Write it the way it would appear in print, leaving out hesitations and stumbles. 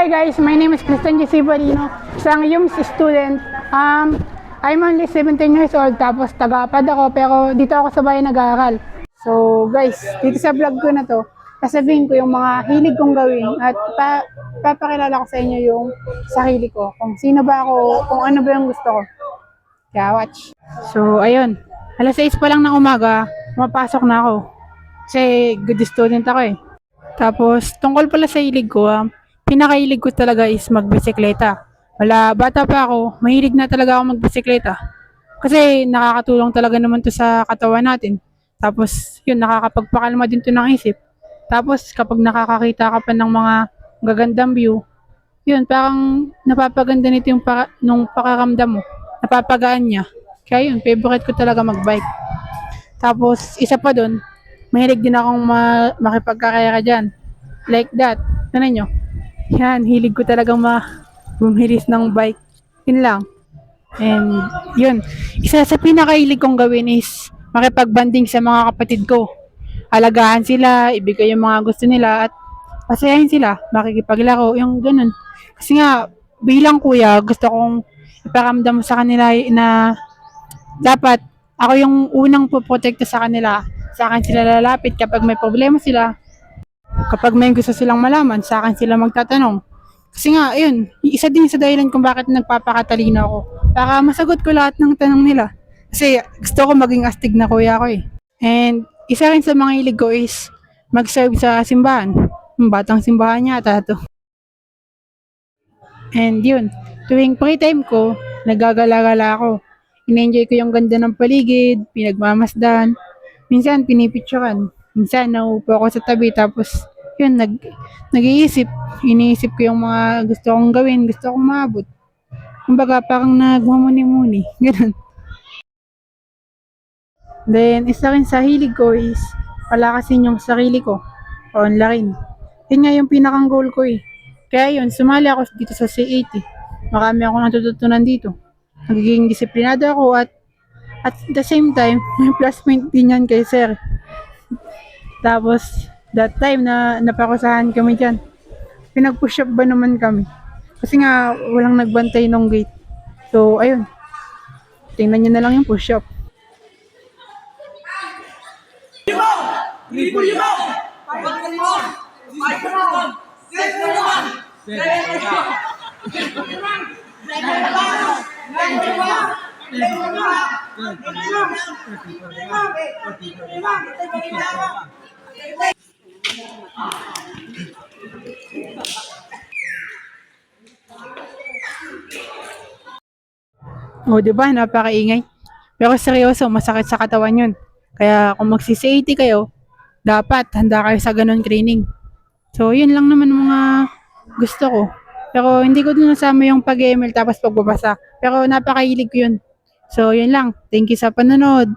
Hi guys, my name is Christian Jesse Barino, isang UMS student. I'm only 17 years old, tapos taga-APAD ako, pero dito ako sa bahay nag-aaral. So guys, dito sa vlog ko na to, sasabihin ko yung mga hilig kong gawin at papakilala ko sa inyo yung sarili ko. Kung sino ba ako, kung ano ba yung gusto ko. Kaya watch. So ayun, alas 6 pa lang ng umaga, mapasok na ako. Kasi good student ako eh. Tapos tungkol pala sa hilig ko, pinakahilig ko talaga is magbisikleta. Wala, bata pa ako, mahilig na talaga ako magbisikleta. Kasi nakakatulong talaga naman to sa katawan natin. Tapos yun, nakakapagpakalma din to ng isip. Tapos kapag nakakakita ka pa ng mga gagandang view, yun, parang napapaganda nito yung nung pakaramdam mo. Napapagaan niya. Kaya yun, favorite ko talaga magbike. Tapos isa pa dun, mahilig din akong makipagkarera dyan. Like that. Ano nyo? Yan, hilig ko talagang bumilis ng bike. Yun lang. And yun, isa sa pinakahilig kong gawin is makipagbanding sa mga kapatid ko. Alagaan sila, ibigay yung mga gusto nila at pasayahin sila, makikipaglaro, yung ganun. Kasi nga, bilang kuya, gusto kong iparamdam sa kanila na dapat ako yung unang poprotekta sa kanila. Sa akin sila lalapit kapag may problema sila. Kapag may gusto silang malaman, sa akin sila magtatanong. Kasi nga, ayun, isa din sa dahilan kung bakit nagpapakatalino ako. Para masagot ko lahat ng tanong nila. Kasi gusto ko maging astig na kuya ko eh. And isa rin sa mga hilig ko is mag-serve sa simbahan. Batang simbahan niya ata to. And yun, tuwing free time ko, nagagala-gala ako. In-enjoy ko yung ganda ng paligid, pinagmamasdan. Minsan pinipicturan. Minsan nauupo ako sa tabi tapos yun, nag-iisip. Iniisip ko yung mga gusto kong gawin, gusto kong maabot. Kumbaga parang nagmumuni-muni. Ganun. Then, isa rin sa hilig ko is palakasin yung sarili ko. Online. Yun nga yung pinakang goal ko eh. Kaya yun, sumali ako dito sa C80. Marami ako natututunan dito. Nagiging disiplinado ako at the same time, may plus point din yan kay sir. Tapos, that time na napakusahan kami dyan, pinag-push up ba naman kami? Kasi nga, walang nagbantay nung gate. So, ayun. Tingnan nyo na lang yung push up. O, diba? Napakaingay. Pero seryoso, masakit sa katawan yun. Kaya kung magsi-80 kayo, dapat handa kayo sa ganun training. So, yun lang naman mga gusto ko. Pero hindi ko din nasama yung pag-ML tapos pagbabasa. Pero napakahilig ko yun. So, yun lang. Thank you sa panonood.